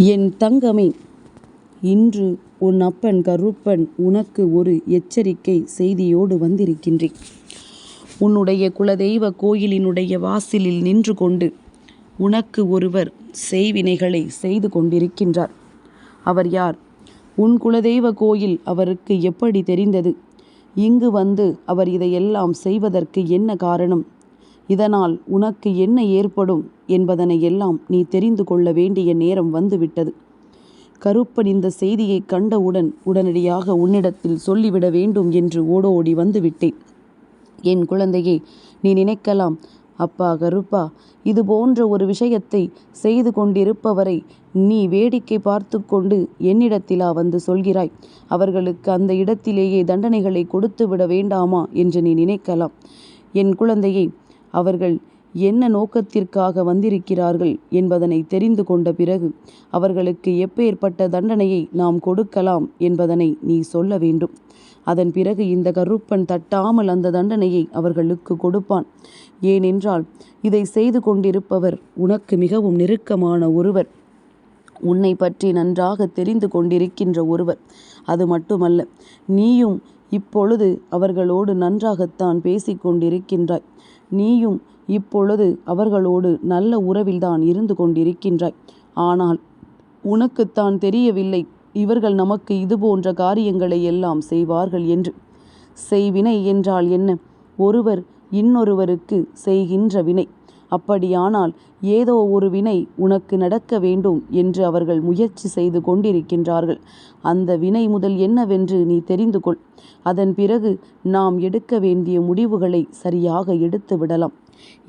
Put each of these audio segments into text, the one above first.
என் தங்கமே, இன்று உன் அப்பன் கருப்பன் உனக்கு ஒரு எச்சரிக்கை செய்தியோடு வந்திருக்கின்றேன். உன்னுடைய குலதெய்வ கோயிலினுடைய வாசலில் நின்று கொண்டு உனக்கு ஒருவர் செய்வினைகளை செய்து கொண்டிருக்கின்றார். அவர் யார்? உன் குலதெய்வ கோயில் அவருக்கு எப்படி தெரிந்தது? இங்கு வந்து அவர் இதையெல்லாம் செய்வதற்கு என்ன காரணம்? இதனால் உனக்கு என்ன ஏற்படும் என்பதனை எல்லாம் நீ தெரிந்து கொள்ள வேண்டிய நேரம் வந்துவிட்டது. கருப்பன் இந்த செய்தியை கண்டவுடன் உடனடியாக உன்னிடத்தில் சொல்லிவிட வேண்டும் என்று ஓடோடி வந்துவிட்டேன். என் குழந்தையே, நீ நினைக்கலாம், அப்பா கருப்பா, இது போன்ற ஒரு விஷயத்தை செய்து கொண்டிருப்பவரை நீ வேடிக்கை பார்த்து கொண்டு என்னிடத்திலா வந்து சொல்கிறாய்? அவர்களுக்கு அந்த இடத்திலேயே தண்டனைகளை கொடுத்து விட வேண்டாமா என்று நீ நினைக்கலாம். என் குழந்தையே, அவர்கள் என்ன நோக்கத்திற்காக வந்திருக்கிறார்கள் என்பதனை தெரிந்து கொண்ட பிறகு அவர்களுக்கு எப்பேற்பட்ட தண்டனையை நாம் கொடுக்கலாம் என்பதனை நீ சொல்ல வேண்டும். அதன் பிறகு இந்த கருப்பன் தட்டாமல் அந்த தண்டனையை அவர்களுக்கு கொடுப்பான். ஏனென்றால் இதை செய்து கொண்டிருப்பவர் உனக்கு மிகவும் நெருக்கமான ஒருவர், உன்னை பற்றி நன்றாக தெரிந்து கொண்டிருக்கின்ற ஒருவர். அது மட்டுமல்ல, நீயும் இப்பொழுது அவர்களோடு நன்றாகத்தான் பேசிக்கொண்டிருக்கின்றாய். நீயும் இப்பொழுது அவர்களோடு நல்ல உறவில்தான் இருந்து கொண்டிருக்கின்றாய். ஆனால் உனக்குத்தான் தெரியவில்லை, இவர்கள் நமக்கு இது போன்ற காரியங்களை எல்லாம் செய்வார்கள் என்று. செய்வினை என்றால் என்ன? ஒருவர் இன்னொருவருக்கு செய்கின்ற வினை. அப்படியானால் ஏதோ ஒரு வினை உனக்கு நடக்க வேண்டும் என்று அவர்கள் முயற்சி செய்து கொண்டிருக்கின்றார்கள். அந்த வினை முதல் என்னவென்று நீ தெரிந்து கொள். அதன் பிறகு நாம் எடுக்க வேண்டிய முடிவுகளை சரியாக எடுத்து விடலாம்.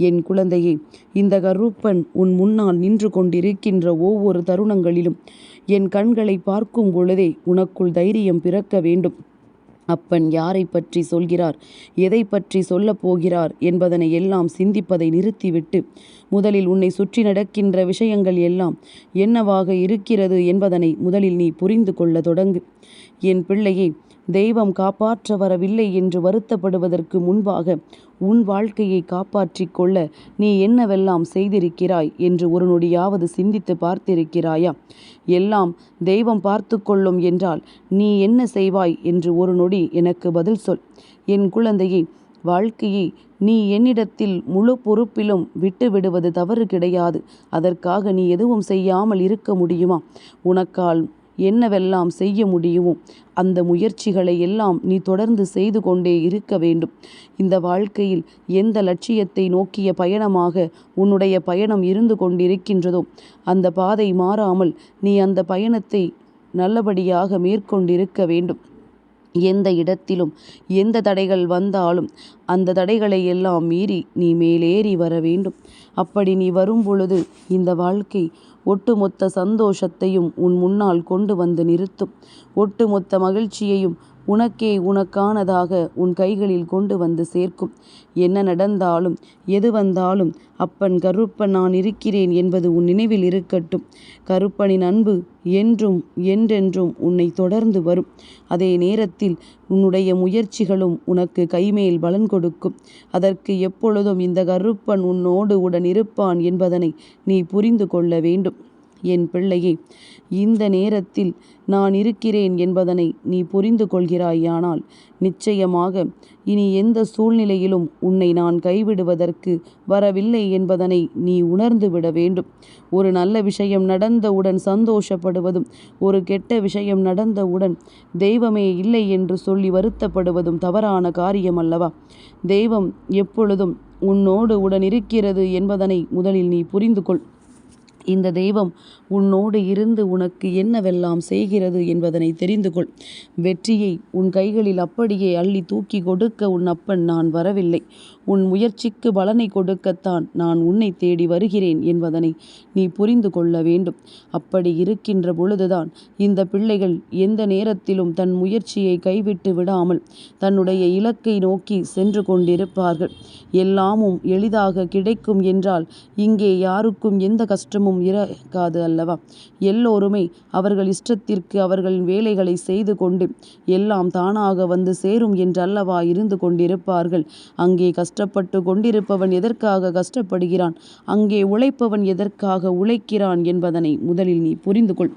என் குழந்தையே, இந்த கருப்பன் உன் முன்னால் நின்று கொண்டிருக்கின்ற ஒவ்வொரு தருணங்களிலும் என் கண்களை பார்க்கும் பொழுதே உனக்குள் தைரியம் பிறக்க வேண்டும். அப்பன் யாரை பற்றி சொல்கிறார், எதை பற்றி சொல்லப் போகிறார் என்பதனை எல்லாம் சிந்திப்பதை நிறுத்திவிட்டு முதலில் உன்னை சுற்றி நடக்கின்ற விஷயங்கள் எல்லாம் என்னவாக இருக்கிறது என்பதனை முதலில் நீ புரிந்து கொள்ள தொடங்கு. என் பிள்ளையே, தெய்வம் காப்பாற்ற வரவில்லை என்று வருத்தப்படுவதற்கு முன்பாக உன் வாழ்க்கையை காப்பாற்றிக் கொள்ள நீ என்னவெல்லாம் செய்திருக்கிறாய் என்று ஒரு நொடியாவது சிந்தித்து பார்த்திருக்கிறாயா? எல்லாம் தெய்வம் பார்த்து கொள்ளும் என்றால் நீ என்ன செய்வாய் என்று ஒரு நொடி எனக்கு பதில் சொல். என் குழந்தையே, வாழ்க்கையை நீ என்னிடத்தில் முழு பொறுப்பிலும் விட்டு விடுவது தவறு கிடையாது. அதற்காக நீ எதுவும் செய்யாமல் இருக்க முடியுமா? உனக்கால் என்னவெல்லாம் செய்ய முடியுமோ அந்த முயற்சிகளை எல்லாம் நீ தொடர்ந்து செய்து கொண்டே இருக்க வேண்டும். இந்த வாழ்க்கையில் எந்த லட்சியத்தை நோக்கிய பயணமாக உன்னுடைய பயணம் இருந்து கொண்டிருக்கின்றதோ அந்த பாதை மாறாமல் நீ அந்த பயணத்தை நல்லபடியாக மேற்கொண்டிருக்க வேண்டும். எந்த இடத்திலும் எந்த தடைகள் வந்தாலும் அந்த தடைகளை எல்லாம் மீறி நீ மேலேறி வர வேண்டும். அப்படி நீ வரும் பொழுது இந்த வாழ்க்கை ஒட்டுமொத்த சந்தோஷத்தையும் உன் முன்னால் கொண்டு வந்து நிறுத்தும். ஒட்டுமொத்த மகிழ்ச்சியையும் உனக்கே உனக்கானதாக உன் கைகளில் கொண்டு வந்து சேர்க்கும். என்ன நடந்தாலும் எது வந்தாலும் அப்பன் கருப்பன் நான் இருக்கிறேன் என்பது உன் நினைவில் இருக்கட்டும். கருப்பனின் அன்பு என்றும் என்றென்றும் உன்னை தொடர்ந்து வரும். அதே நேரத்தில் உன்னுடைய முயற்சிகளும் உனக்கு கைமேல் பலன் கொடுக்கும். அதற்கு எப்பொழுதும் இந்த கருப்பன் உன்னோடு உடன் இருப்பான் என்பதனை நீ புரிந்து கொள்ள வேண்டும். என் பிள்ளையே, இந்த நேரத்தில் நான் இருக்கிறேன் என்பதனை நீ புரிந்து கொள்கிறாயானால் நிச்சயமாக இனி எந்த சூழ்நிலையிலும் உன்னை நான் கைவிடுவதற்கு வரவில்லை என்பதனை நீ உணர்ந்து விட வேண்டும். ஒரு நல்ல விஷயம் நடந்தவுடன் சந்தோஷப்படுவதும் ஒரு கெட்ட விஷயம் நடந்தவுடன் தெய்வமே இல்லை என்று சொல்லி வருத்தப்படுவதும் தவறான காரியம் அல்லவா? தெய்வம் எப்பொழுதும் உன்னோடு உடன் இருக்கிறது என்பதனை முதலில் நீ புரிந்து கொள். இந்த தெய்வம் உன்னோடு இருந்து உனக்கு என்னவெல்லாம் செய்கிறது என்பதனை தெரிந்து கொள். வெற்றியை உன் கைகளில் அப்படியே அள்ளி தூக்கி கொடுக்க உன் அப்பன் நான் வரவில்லை. உன் முயற்சிக்கு பலனை கொடுக்கத்தான் நான் உன்னை தேடி வருகிறேன் என்பதனை நீ புரிந்து கொள்ள வேண்டும். அப்படி இருக்கின்ற பொழுதுதான் இந்த பிள்ளைகள் எந்த நேரத்திலும் தன் முயற்சியை கைவிட்டு விடாமல் தன்னுடைய இலக்கை நோக்கி சென்று கொண்டிருப்பார்கள். எல்லாமும் எளிதாக கிடைக்கும் என்றால் இங்கே யாருக்கும் எந்த கஷ்டமும் எதுவும் இருக்காது அல்லவா? எல்லோருமே அவர்கள் இஷ்டத்திற்கு அவர்களின் வேலைகளை செய்து கொண்டு எல்லாம் தானாக வந்து சேரும் என்றல்லவா இருந்து கொண்டிருப்பார்கள். அங்கே கஷ்டப்பட்டு கொண்டிருப்பவன் எதற்காக கஷ்டப்படுகிறான், அங்கே உழைப்பவன் எதற்காக உழைக்கிறான் என்பதனை முதலில் நீ புரிந்து கொள்.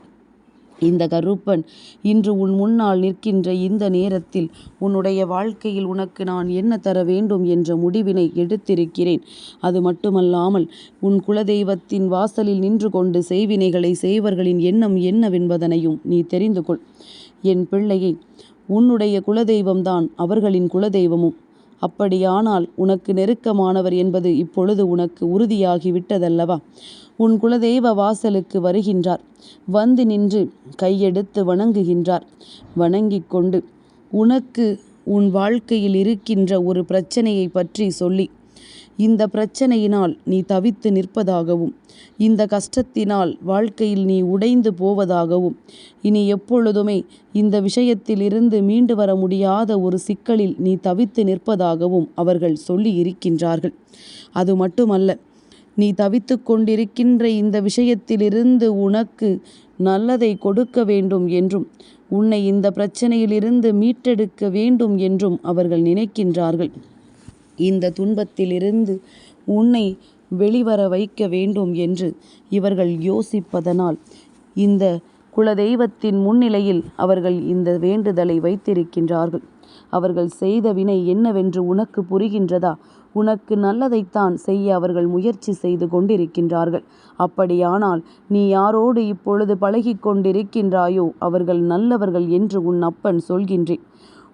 இந்த கருப்பன் இன்று உன் முன்னால் நிற்கின்ற இந்த நேரத்தில் உன்னுடைய வாழ்க்கையில் உனக்கு நான் என்ன தர வேண்டும் என்ற முடிவினை எடுத்திருக்கிறேன். அது மட்டுமல்லாமல் உன் குலதெய்வத்தின் வாசலில் நின்று கொண்டு செய்வினைகளை செய்வர்களின் எண்ணம் என்னவென்பதனையும் நீ தெரிந்து கொள். என் பிள்ளையை, உன்னுடைய குலதெய்வம்தான் அவர்களின் குலதெய்வமும். அப்படியானால் உனக்கு நெருக்கமானவர் என்பது இப்பொழுது உனக்கு உறுதியாகிவிட்டதல்லவா? உன் குலதெய்வ வாசலுக்கு வருகின்றார். வந்து நின்று கையெடுத்து வணங்குகின்றார். வணங்கிக் கொண்டு உனக்கு உன் வாழ்க்கையில் இருக்கின்ற ஒரு பிரச்சனையை பற்றி சொல்லி, இந்த பிரச்சனையினால் நீ தவித்து நிற்பதாகவும், இந்த கஷ்டத்தினால் வாழ்க்கையில் நீ உடைந்து போவதாகவும், இனி எப்பொழுதுமே இந்த விஷயத்திலிருந்து மீண்டு வர முடியாத ஒரு சிக்கலில் நீ தவித்து நிற்பதாகவும் அவர்கள் சொல்லி இருக்கின்றார்கள். அது மட்டுமல்ல, நீ தவித்து கொண்டிருக்கின்ற இந்த விஷயத்திலிருந்து உனக்கு நல்லதை கொடுக்க வேண்டும் என்றும், உன்னை இந்த பிரச்சனையிலிருந்து மீட்டெடுக்க வேண்டும் என்றும் அவர்கள் நினைக்கின்றார்கள். இந்த துன்பத்திலிருந்து உன்னை வெளிவர வைக்க வேண்டும் என்று இவர்கள் யோசிப்பதனால் இந்த குலதெய்வத்தின் முன்னிலையில் அவர்கள் இந்த வேண்டுதலை வைத்திருக்கின்றார்கள். அவர்கள் செய்த வினை என்னவென்று உனக்கு புரிகின்றதா? உனக்கு நல்லதைத்தான் செய்ய அவர்கள் முயற்சி செய்து கொண்டிருக்கின்றார்கள். அப்படியானால் நீ யாரோடு இப்பொழுது பழகி கொண்டிருக்கின்றாயோ அவர்கள் நல்லவர்கள் என்று உன் அப்பன் சொல்கின்றேன்.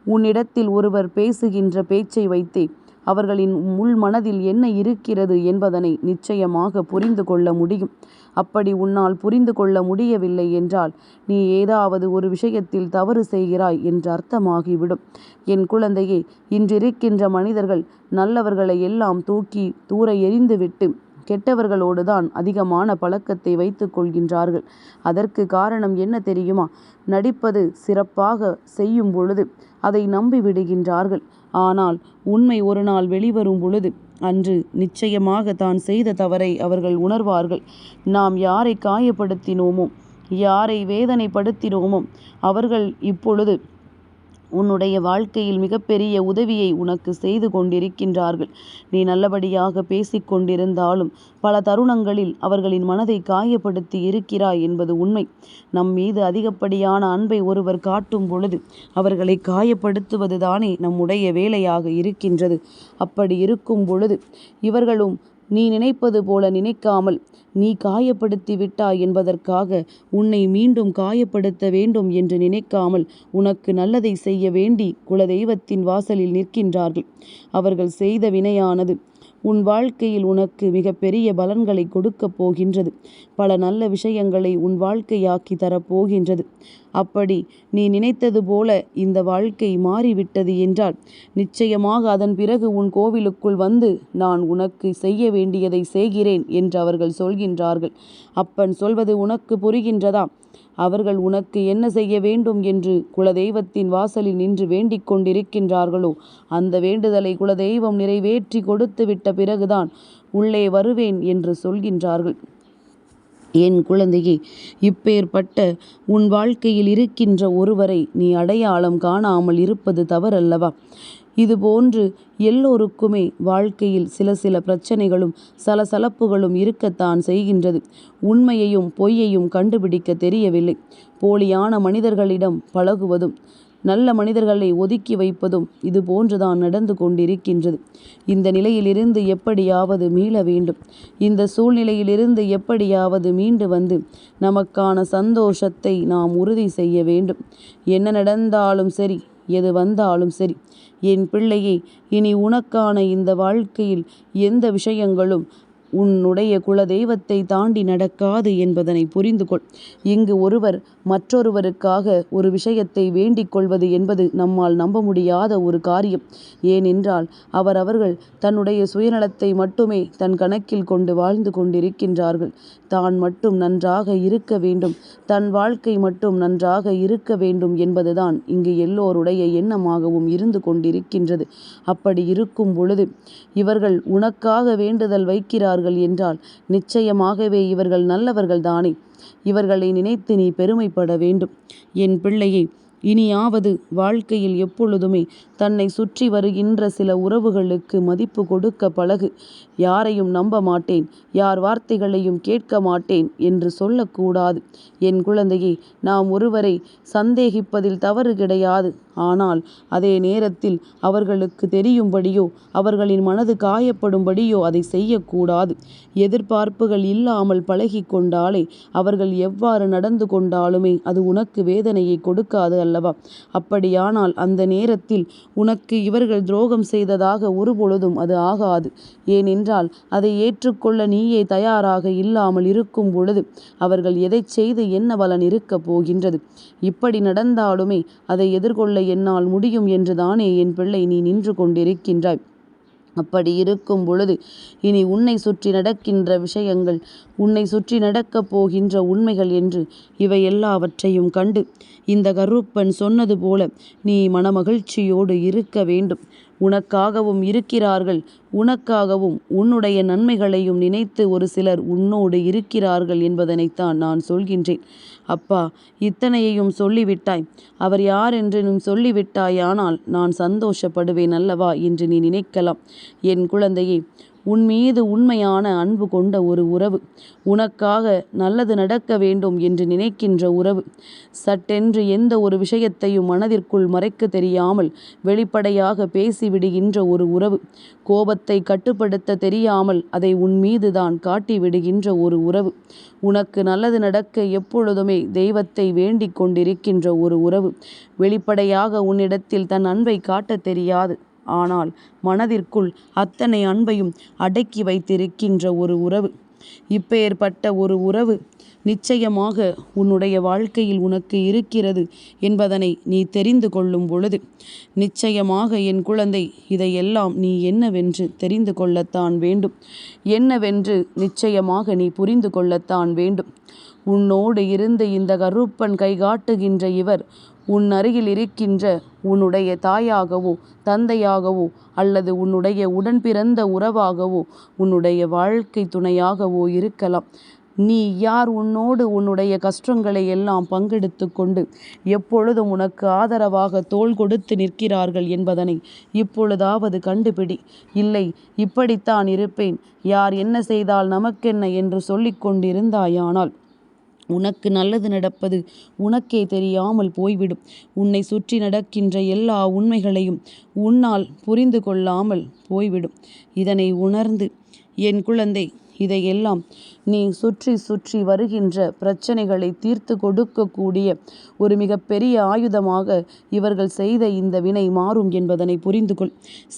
உன்னிடத்தில் ஒருவர் பேசுகின்ற பேச்சை வைத்தே அவர்களின் உள் மனதில் என்ன இருக்கிறது என்பதனை நிச்சயமாக புரிந்து கொள்ள முடியும். அப்படி உன்னால் புரிந்து கொள்ள முடியவில்லை என்றால் நீ ஏதாவது ஒரு விஷயத்தில் தவறு செய்கிறாய் என்று அர்த்தமாகிவிடும். என் குழந்தையே, இன்றிருக்கின்ற மனிதர்கள் நல்லவர்களை எல்லாம் தூக்கி தூர எறிந்துவிட்டு கெட்டவர்களோடு தான் அதிகமான பழக்கத்தை வைத்து கொள்கின்றார்கள். அதற்கு காரணம் என்ன தெரியுமா? நடிப்பது சிறப்பாக செய்யும் பொழுது அதை நம்பி விடுகின்றார்கள். ஆனால் உண்மை ஒரு நாள் வெளிவரும் பொழுது அன்று நிச்சயமாக தான் செய்த தவறை அவர்கள் உணர்வார்கள். நாம் யாரை காயப்படுத்தினோமோ, யாரை வேதனைப்படுத்தினோமோ அவர்கள் இப்பொழுது உன்னுடைய வாழ்க்கையில் மிகப்பெரிய உதவியை உனக்கு செய்து கொண்டிருக்கின்றார்கள். நீ நல்லபடியாக பேசிக்கொண்டிருந்தாலும் பல தருணங்களில் அவர்களின் மனதை காயப்படுத்தி இருக்கிறாய் என்பது உண்மை. நம் மீது அதிகப்படியான அன்பை ஒருவர் காட்டும் பொழுது அவர்களை காயப்படுத்துவது தானே நம்முடைய வேலையாக இருக்கின்றது. அப்படி இருக்கும் பொழுது இவர்களும் நீ நினைப்பது போல நினைக்காமல், நீ காயப்படுத்தி விட்டாய் என்பதற்காக உன்னை மீண்டும் காயப்படுத்த வேண்டும் என்று நினைக்காமல் உனக்கு நல்லதை செய்ய வேண்டி குலதெய்வத்தின் வாசலில் நிற்கின்றார்கள். அவர்கள் செய்த வினையானது உன் வாழ்க்கையில் உனக்கு மிகப்பெரிய பலன்களை கொடுக்கப் போகின்றது. பல நல்ல விஷயங்களை உன் வாழ்க்கையாக்கி தரப்போகின்றது. அப்படி நீ நினைத்தது போல இந்த வாழ்க்கை மாறிவிட்டது என்றால் நிச்சயமாக அதன் பிறகு உன் கோவிலுக்குள் வந்து நான் உனக்கு செய்ய வேண்டியதை செய்கிறேன் என்று அவர்கள் சொல்கின்றார்கள். அப்பன் சொல்வது உனக்கு புரிகின்றதா? அவர்கள் உனக்கு என்ன செய்ய வேண்டும் என்று குலதெய்வத்தின் வாசலில் நின்று வேண்டிக் கொண்டிருக்கின்றார்களோ அந்த வேண்டுதலை குலதெய்வம் நிறைவேற்றி கொடுத்து விட்ட பிறகுதான் உள்ளே வருவேன் என்று சொல்கின்றார்கள். என் குழந்தையே, இப்பேற்பட்ட உன் வாழ்க்கையில் இருக்கின்ற ஒருவரை நீ அடையாளம் காணாமல் இருப்பது தவறல்லவா? இதுபோன்று எல்லோருக்குமே வாழ்க்கையில் சில பிரச்சனைகளும் சலசலப்புகளும் இருக்கத்தான் செய்கின்றது. உண்மையையும் பொய்யையும் கண்டுபிடிக்க தெரியவில்லை. போலியான மனிதர்களிடம் பழகுவதும் நல்ல மனிதர்களை ஒதுக்கி வைப்பதும் இது போன்றுதான் நடந்து கொண்டிருக்கின்றது. இந்த நிலையிலிருந்து எப்படியாவது மீள வேண்டும். இந்த சூழ்நிலையிலிருந்து எப்படியாவது மீண்டு வந்து நமக்கான சந்தோஷத்தை நாம் உறுதி செய்ய வேண்டும். என்ன நடந்தாலும் சரி, எது வந்தாலும் சரி, என் பிள்ளையே, இனி உனக்கான இந்த வாழ்க்கையில் எந்த விஷயங்களும் உன்னுடைய குலதெய்வத்தை தாண்டி நடக்காது என்பதனை புரிந்து கொள். இங்கு ஒருவர் மற்றொருவருக்காக ஒரு விஷயத்தை வேண்டிக் கொள்வது என்பது நம்மால் நம்ப முடியாத ஒரு காரியம். ஏனென்றால் அவர்கள் தன்னுடைய சுயநலத்தை மட்டுமே தன் கணக்கில் கொண்டு வாழ்ந்து கொண்டிருக்கின்றார்கள். தான் மட்டும் நன்றாக இருக்க வேண்டும், தன் வாழ்க்கை மட்டும் நன்றாக இருக்க வேண்டும் என்பதுதான் இங்கு எல்லோருடைய எண்ணமாகவும் இருந்து கொண்டிருக்கின்றது. அப்படி இருக்கும் பொழுது இவர்கள் உனக்காக வேண்டுதல் வைக்கிறார்கள் என்றால் நிச்சயமாகவே இவர்கள் நல்லவர்கள் தானே. இவர்களை நினைத்து நீ பெருமைப்பட வேண்டும். என் பிள்ளையை, இனியாவது வாழ்க்கையில் எப்பொழுதுமே தன்னை சுற்றி வருகின்ற சில உறவுகளுக்கு மதிப்பு கொடுக்க பழகு. யாரையும் நம்ப மாட்டேன், யார் வார்த்தைகளையும் கேட்க மாட்டேன் என்று சொல்லக்கூடாது. என் குழந்தையே, நாம் ஒருவரை சந்தேகிப்பதில் தவறு கிடையாது. ஆனால் அதே நேரத்தில் அவர்களுக்கு தெரியும்படியோ அவர்களின் மனது காயப்படும்படியோ அதை செய்யக்கூடாது. எதிர்பார்ப்புகள் இல்லாமல் பழகி கொண்டாலே அவர்கள் எவ்வாறு நடந்து கொண்டாலுமே அது உனக்கு வேதனையை கொடுக்காது அல்லவா? அப்படியானால் அந்த நேரத்தில் உனக்கு இவர்கள் துரோகம் செய்ததாக ஒருபொழுதும் அது ஆகாது. ஏனென்றால் அதை ஏற்றுக்கொள்ள நீயே தயாராக இல்லாமல் இருக்கும் பொழுது அவர்கள் எதை செய்து என்ன பலன் இருக்கப் போகின்றது? இப்படி நடந்தாலுமே அதை எதிர்கொள்ள என்னால் முடியும் என்றுதானே என் பிள்ளை நீ நின்று கொண்டிருக்கின்றாய். அப்படி இருக்கும் பொழுது இனி உன்னை சுற்றி நடக்கின்ற விஷயங்கள், உன்னை சுற்றி நடக்கப் போகின்ற உண்மைகள் என்று இவை எல்லாவற்றையும் கண்டு இந்த கருப்பன் சொன்னது போல நீ மனமகிழ்ச்சியோடு இருக்க வேண்டும். உனக்காகவும் இருக்கிறார்கள், உனக்காகவும் உன்னுடைய நன்மைகளையும் நினைத்து ஒரு சிலர் உன்னோடு இருக்கிறார்கள் என்பதனைத்தான் நான் சொல்கின்றேன். அப்பா, இத்தனையையும் சொல்லிவிட்டாய், அவர் யார் என்று நீ சொல்லிவிட்டாயானால் நான் சந்தோஷப்படுவேன் அல்லவா என்று நீ நினைக்கலாம். என் குழந்தையே, உன் மீது உண்மையான அன்பு கொண்ட ஒரு உறவு, உனக்காக நல்லது நடக்க வேண்டும் என்று நினைக்கின்ற உறவு, சட்டென்று எந்த ஒரு விஷயத்தையும் மனதிற்குள் மறைக்க தெரியாமல் வெளிப்படையாக பேசிவிடுகின்ற ஒரு உறவு, கோபத்தை கட்டுப்படுத்த தெரியாமல் அதை உன் மீது தான் காட்டிவிடுகின்ற ஒரு உறவு, உனக்கு நல்லது நடக்க எப்பொழுதுமே தெய்வத்தை வேண்டிக் கொண்டிருக்கின்ற ஒரு உறவு, வெளிப்படையாக உன்னிடத்தில் தன் அன்பை காட்ட தெரியாது, ஆனால் மனதிற்குள் அத்தனை அன்பையும் அடக்கி வைத்திருக்கின்ற ஒரு உறவு. இப்பேற்பட்ட ஒரு உறவு நிச்சயமாக உன்னுடைய வாழ்க்கையில் உனக்கு இருக்கிறது என்பதனை நீ தெரிந்து கொள்ளும் பொழுது நிச்சயமாக என் குழந்தை, இதையெல்லாம் நீ என்னவென்று தெரிந்து கொள்ளத்தான் வேண்டும். என்னவென்று நிச்சயமாக நீ புரிந்து கொள்ளத்தான் வேண்டும். உன்னோடு இருந்து இந்த கருப்பன் கைகாட்டுகின்ற இவர் உன் அருகில் இருக்கின்ற உன்னுடைய தாயாகவோ தந்தையாகவோ அல்லது உன்னுடைய உடன் பிறந்த உறவாகவோ உன்னுடைய வாழ்க்கை துணையாகவோ இருக்கலாம். நீ யார் உன்னோடு உன்னுடைய கஷ்டங்களை எல்லாம் பங்கெடுத்து கொண்டு எப்பொழுதும் உனக்கு ஆதரவாக தோள் கொடுத்து நிற்கிறார்கள் என்பதனை இப்பொழுதாவது கண்டுபிடி. இல்லை, இப்படித்தான் இருப்பேன், யார் என்ன செய்தால் நமக்கென்ன என்று சொல்லிக் கொண்டிருந்தாயானால் உனக்கு நல்லது நடப்பது உனக்கே தெரியாமல் போய்விடும். உன்னை சுற்றி நடக்கின்ற எல்லா உண்மைகளையும் உன்னால் புரிந்து கொள்ளாமல் போய்விடும். இதனை உணர்ந்து என் குழந்தை, இதையெல்லாம் நீ சுற்றி சுற்றி வருகின்ற பிரச்சனைகளை தீர்த்து கொடுக்கக்கூடிய ஒரு மிகப்பெரிய ஆயுதமாக இவர்கள் செய்த இந்த வினை மாறும் என்பதனை புரிந்து கொள்.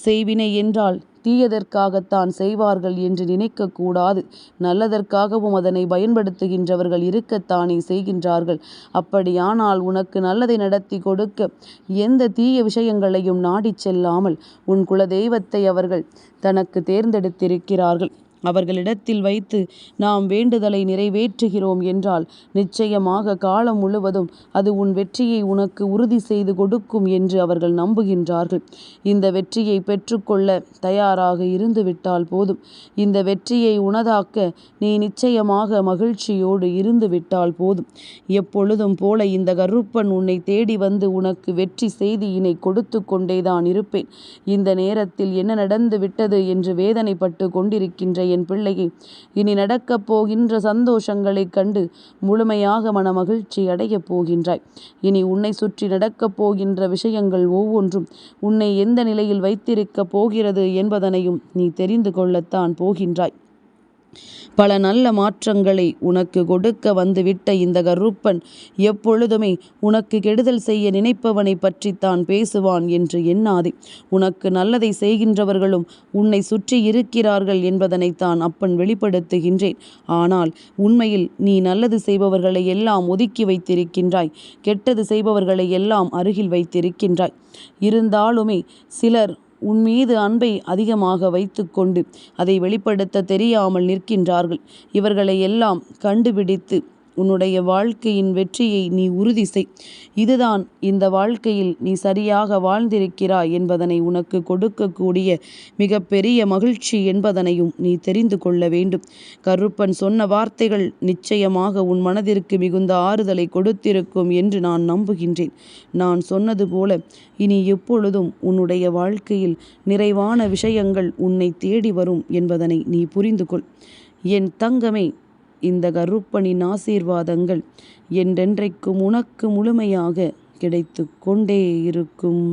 செய்வினை என்றால் தீயதற்காகத்தான் செய்வார்கள் என்று நினைக்கக்கூடாது. நல்லதற்காகவும் அதனை பயன்படுத்துகின்றவர்கள் இருக்கத்தானே செய்கின்றார்கள். அப்படியானால் உனக்கு நல்லதை நடத்தி கொடுக்க எந்த தீய விஷயங்களையும் நாடிச் செல்லாமல் உன் குலதெய்வத்தை அவர்கள் தனக்கு தேர்ந்தெடுத்திருக்கிறார்கள். அவர்களிடத்தில் வைத்து நாம் வேண்டுதலை நிறைவேற்றுகிறோம் என்றால் நிச்சயமாக காலம் முழுவதும் அது உன் வெற்றியை உனக்கு உறுதி செய்து கொடுக்கும் என்று அவர்கள் நம்புகின்றார்கள். இந்த வெற்றியை பெற்றுக்கொள்ள தயாராக இருந்துவிட்டால் போதும். இந்த வெற்றியை உனதாக்க நீ நிச்சயமாக மகிழ்ச்சியோடு இருந்துவிட்டால் போதும். எப்பொழுதும் போல இந்த கருப்பன் உன்னை தேடி வந்து உனக்கு வெற்றி செய்தியினை கொடுத்து கொண்டேதான் இருப்பேன். இந்த நேரத்தில் என்ன நடந்து விட்டது என்று வேதனைப்பட்டு கொண்டிருக்கின்ற என் பிள்ளையை, இனி நடக்கப் போகின்ற சந்தோஷங்களைக் கண்டு முழுமையாக மனமகிழ்ச்சி அடையப் போகின்றாய். இனி உன்னை சுற்றி நடக்கப் போகின்ற விஷயங்கள் ஒவ்வொன்றும் உன்னை எந்த நிலையில் வைத்திருக்கப் போகிறது என்பதனையும் நீ தெரிந்து கொள்ளத்தான் போகின்றாய். பல நல்ல மாற்றங்களை உனக்கு கொடுக்க வந்துவிட்ட இந்த கருப்பன் எப்பொழுதுமே உனக்கு கெடுதல் செய்ய நினைப்பவனை பற்றித்தான் பேசுவான் என்று எண்ணாதே. உனக்கு நல்லதை செய்கின்றவர்களும் உன்னை சுற்றி இருக்கிறார்கள் என்பதனைத்தான் அப்பன் வெளிப்படுத்துகின்றேன். ஆனால் உண்மையில் நீ நல்லது செய்பவர்களை எல்லாம் ஒதுக்கி வைத்திருக்கின்றாய், கெட்டது செய்பவர்களை எல்லாம் அருகில் வைத்திருக்கின்றாய். இருந்தாலுமே சிலர் உன் மீது அன்பை அதிகமாக வைத்துக்கொண்டு அதை வெளிப்படுத்த தெரியாமல் நிற்கின்றார்கள். இவர்களை எல்லாம் கண்டுபிடித்து உன்னுடைய வாழ்க்கையின் வெற்றியை நீ உறுதி செய். இதுதான் இந்த வாழ்க்கையில் நீ சரியாக வாழ்ந்திருக்கிறாய் என்பதனை உனக்கு கொடுக்கக்கூடிய மிகப்பெரிய மகிழ்ச்சி என்பதனையும் நீ தெரிந்து கொள்ள வேண்டும். கருப்பன் சொன்ன வார்த்தைகள் நிச்சயமாக உன் மனதிற்கு மிகுந்த ஆறுதலை கொடுத்திருக்கும் என்று நான் நம்புகின்றேன். நான் சொன்னது போல இனி எப்பொழுதும் உன்னுடைய வாழ்க்கையில் நிறைவான விஷயங்கள் உன்னை தேடி வரும் என்பதனை நீ புரிந்து கொள். என் தங்கமே, இந்த கருப்பனின் ஆசீர்வாதங்கள் என்றென்றைக்கும் உனக்கு முழுமையாக கிடைத்து கொண்டே இருக்கும்.